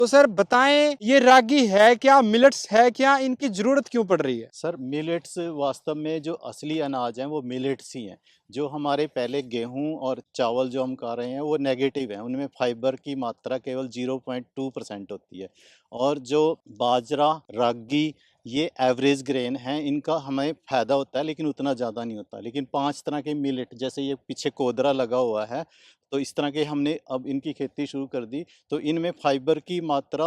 तो सर बताएं, ये रागी है क्या, मिलेट्स है क्या, इनकी जरूरत क्यों पड़ रही है? सर मिलेट्स वास्तव में जो असली अनाज हैं वो मिलेट्स ही हैं। जो हमारे पहले गेहूं और चावल जो हम खा रहे हैं वो नेगेटिव हैं, उनमें फाइबर की मात्रा केवल 0.2% होती है। और जो बाजरा, रागी, ये एवरेज ग्रेन हैं, इनका हमें फ़ायदा होता है लेकिन उतना ज़्यादा नहीं होता। लेकिन 5 तरह के मिलेट, जैसे ये पीछे कोदरा लगा हुआ है, तो इस तरह के हमने अब इनकी खेती शुरू कर दी। तो इनमें फाइबर की मात्रा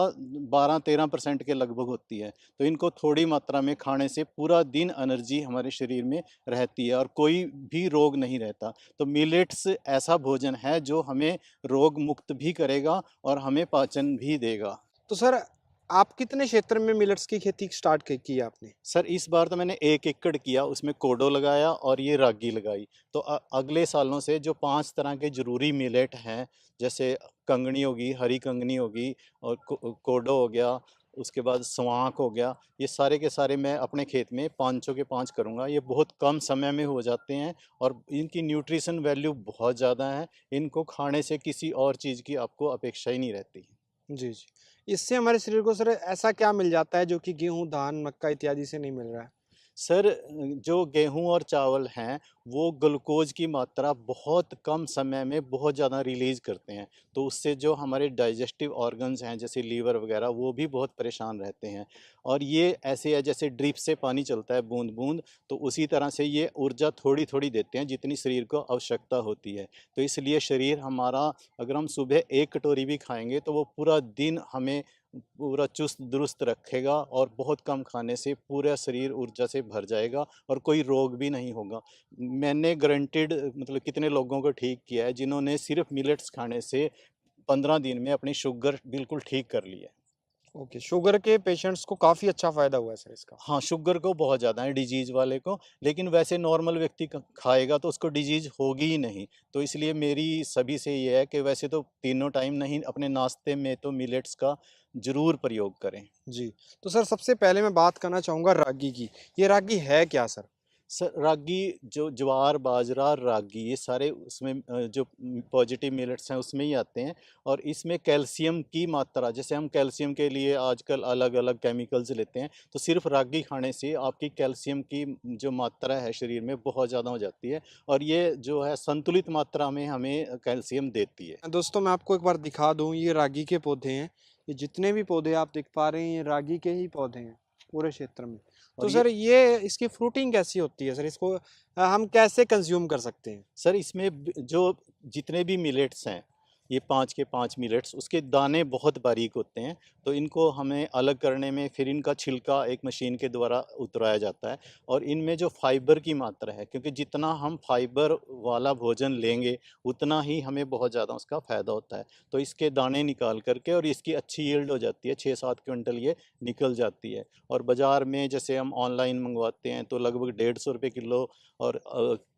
12-13% के लगभग होती है। तो इनको थोड़ी मात्रा में खाने से पूरा दिन एनर्जी हमारे शरीर में रहती है और कोई भी रोग नहीं रहता। तो मिलेट्स ऐसा भोजन है जो हमें रोग मुक्त भी करेगा और हमें पाचन भी देगा। तो सर आप कितने क्षेत्र में मिलेट्स की खेती स्टार्ट की है आपने? सर इस बार तो मैंने 1 एकड़ किया, उसमें कोडो लगाया और ये रागी लगाई। तो अगले सालों से जो 5 तरह के ज़रूरी मिलेट हैं, जैसे कंगनी होगी, हरी कंगनी होगी और कोडो हो गया, उसके बाद स्वांक हो गया, ये सारे के सारे मैं अपने खेत में 500 के 5 करूँगा। ये बहुत कम समय में हो जाते हैं और इनकी न्यूट्रिशन वैल्यू बहुत ज़्यादा है। इनको खाने से किसी और चीज़ की आपको अपेक्षा ही नहीं रहती। जी, जी। इससे हमारे शरीर को सर ऐसा क्या मिल जाता है जो कि गेहूँ, धान, मक्का इत्यादि से नहीं मिल रहा है? सर जो गेहूँ और चावल हैं, वो ग्लूकोज़ की मात्रा बहुत कम समय में बहुत ज़्यादा रिलीज़ करते हैं। तो उससे जो हमारे डाइजेस्टिव ऑर्गन्स हैं, जैसे लीवर वगैरह, वो भी बहुत परेशान रहते हैं। और ये ऐसे है जैसे ड्रिप से पानी चलता है बूँद-बूँद, तो उसी तरह से ये ऊर्जा थोड़ी-थोड़ी देते हैं, जितनी शरीर को आवश्यकता होती है। तो इसलिए शरीर हमारा, अगर हम सुबह 1 कटोरी भी खाएँगे, तो वो पूरा दिन हमें पूरा चुस्त दुरुस्त रखेगा और बहुत कम खाने से पूरा शरीर ऊर्जा से भर जाएगा और कोई रोग भी नहीं होगा। मैंने गारंटीड मतलब कितने लोगों को ठीक किया है जिन्होंने सिर्फ मिलेट्स खाने से 15 दिन में अपनी शुगर बिल्कुल ठीक कर ली है। ओके, शुगर के पेशेंट्स को काफ़ी अच्छा फ़ायदा हुआ है सर इसका। हाँ, शुगर को बहुत ज़्यादा है डिजीज़ वाले को, लेकिन वैसे नॉर्मल व्यक्ति खाएगा तो उसको डिजीज़ होगी ही नहीं। तो इसलिए मेरी सभी से ये है कि वैसे तो तीनों टाइम नहीं, अपने नाश्ते में तो मिलेट्स का ज़रूर प्रयोग करें। जी, तो सर सबसे पहले मैं बात करना चाहूँगा रागी की। ये रागी है क्या सर? सर रागी, जो ज्वार, बाजरा, रागी, ये सारे उसमें जो पॉजिटिव मिलेट्स हैं उसमें ही आते हैं। और इसमें कैल्शियम की मात्रा, जैसे हम कैल्शियम के लिए आजकल अलग-अलग केमिकल्स लेते हैं, तो सिर्फ रागी खाने से आपकी कैल्शियम की जो मात्रा है शरीर में बहुत ज़्यादा हो जाती है और ये जो है संतुलित मात्रा में हमें कैल्शियम देती है। दोस्तों मैं आपको एक बार दिखा दूँ, ये रागी के पौधे हैं। ये जितने भी पौधे आप देख पा रहे हैं, ये रागी के ही पौधे हैं पूरे क्षेत्र में। तो और ये सर ये इसकी फ्रूटिंग कैसी होती है सर? इसको हम कैसे कंज़्यूम कर सकते हैं? सर इसमें जो जितने भी मिलेट्स हैं, ये 5 के 5 मिलेट्स, उसके दाने बहुत बारीक होते हैं। तो इनको हमें अलग करने में फिर इनका छिलका एक मशीन के द्वारा उतराया जाता है। और इनमें जो फाइबर की मात्रा है, क्योंकि जितना हम फाइबर वाला भोजन लेंगे उतना ही हमें बहुत ज़्यादा उसका फ़ायदा होता है। तो इसके दाने निकाल करके और इसकी अच्छी यील्ड हो जाती है, 6-7 क्विंटल ये निकल जाती है। और बाज़ार में जैसे हम ऑनलाइन मंगवाते हैं तो लगभग 150 रुपए किलो, और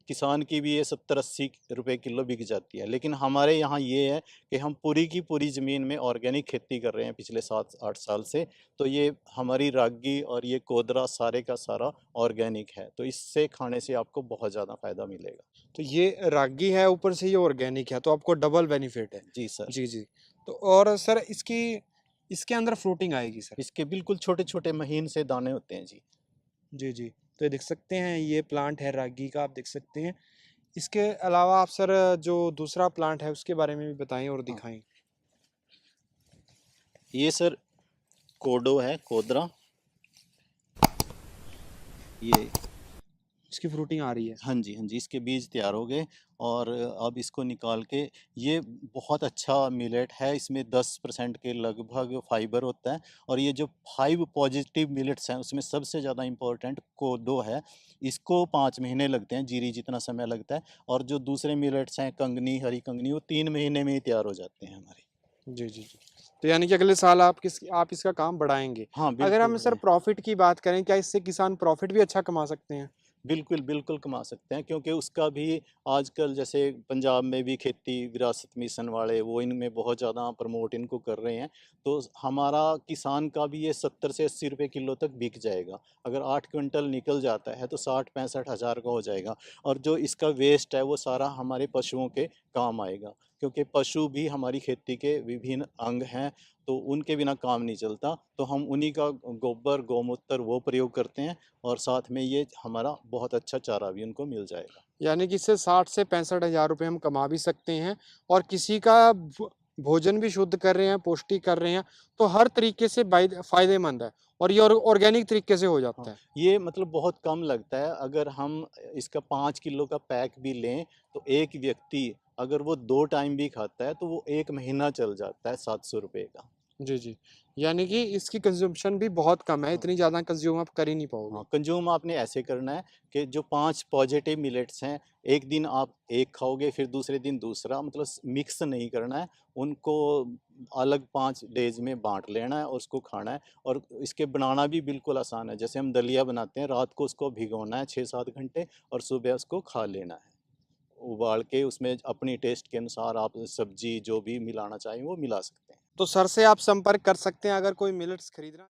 किसान की भी ये 70-80 रुपए किलो बिक जाती है। लेकिन हमारे यहाँ ये है कि हम पूरी की पूरी ज़मीन में ऑर्गेनिक खेती कर रहे हैं पिछले 7-8 साल से। तो ये हमारी रागी और ये कोदरा सारे का सारा ऑर्गेनिक है। तो इससे खाने से आपको बहुत ज़्यादा फ़ायदा मिलेगा। तो ये रागी है, ऊपर से ये ऑर्गेनिक है, तो आपको डबल बेनिफिट है। जी सर। जी, जी। तो और सर इसके अंदर फ्रूटिंग आएगी सर? इसके बिल्कुल छोटे-छोटे महीन से दाने होते हैं जी। जी, जी। तो ये देख सकते हैं, ये प्लांट है रागी का, आप देख सकते हैं। इसके अलावा आप सर जो दूसरा प्लांट है उसके बारे में भी बताएँ और हाँ, दिखाएँ। ये सर कोडो है, कोदरा। ये इसकी फ्रूटिंग आ रही है। हाँ जी, हाँ जी, इसके बीज तैयार हो गए और अब इसको निकाल के, ये बहुत अच्छा मिलेट है, इसमें 10% के लगभग फाइबर होता है। और ये जो 5 पॉजिटिव मिलेट्स हैं, उसमें सबसे ज़्यादा इम्पोर्टेंट कोदो है। इसको 5 महीने लगते हैं, जीरी जितना समय लगता है। और जो दूसरे मिलेट्स हैं, कंगनी, हरी कंगनी, वो 3 महीने में ही तैयार हो जाते हैं हमारे। जी, जी, जी। तो यानी कि अगले साल आप इसका काम बढ़ाएँगे। हाँ, अगर बिल्कुल हम सर बढ़ाएँ। प्रॉफ़िट की बात करें, क्या इससे किसान प्रॉफ़िट भी अच्छा कमा सकते हैं? बिल्कुल, बिल्कुल कमा सकते हैं, क्योंकि उसका भी आजकल जैसे पंजाब में भी खेती विरासत मिशन वाले वो इनमें बहुत ज़्यादा प्रमोट इनको कर रहे हैं। तो हमारा किसान का भी ये 70 से 80 रुपए किलो तक बिक जाएगा। अगर 8 क्विंटल निकल जाता है तो 60-65 हज़ार का हो जाएगा। और जो इसका वेस्ट है वो सारा हमारे पशुओं के काम आएगा, क्योंकि पशु भी हमारी खेती के विभिन्न अंग हैं। तो उनके बिना काम नहीं चलता। तो हम उन्हीं का गोबर, गौमूत्र वो प्रयोग करते हैं और साथ में ये हमारा बहुत अच्छा चारा भी उनको मिल जाएगा। यानी कि इससे 60 से 65,000 रुपए हम कमा भी सकते हैं और किसी का भोजन भी शुद्ध कर रहे हैं, पौष्टिक कर रहे हैं, तो हर तरीके से फ़ायदेमंद है और ये ऑर्गेनिक तरीके से हो हाँ, जाता है। ये मतलब बहुत कम लगता है। अगर हम इसका 5 किलो का पैक भी लें, तो एक व्यक्ति अगर वो 2 टाइम भी खाता है, तो वो 1 महीना चल जाता है ₹700 का। जी, जी। यानी कि इसकी कंज़म्पशन भी बहुत कम है, हाँ। इतनी ज़्यादा कंज़्यूम आप कर ही नहीं हाँ, पाओगे। कंज़्यूम आपने ऐसे करना है कि जो 5 पॉज़िटिव मिलेट्स हैं, एक दिन आप एक खाओगे, फिर दूसरे दिन दूसरा, मतलब मिक्स नहीं करना है। उनको अलग 5 डेज़ में बाँट लेना है और उसको खाना है और इसके बनाना भी बिल्कुल आसान है। जैसे हम दलिया बनाते हैं, रात को उसको भिगोना है 6-7 घंटे और सुबह उसको खा लेना है। उबाल के उसमें अपनी टेस्ट के अनुसार आप सब्ज़ी जो भी मिलाना चाहें, वो मिला सकते हैं। तो सर से आप संपर्क कर सकते हैं अगर कोई मिलेट्स खरीदना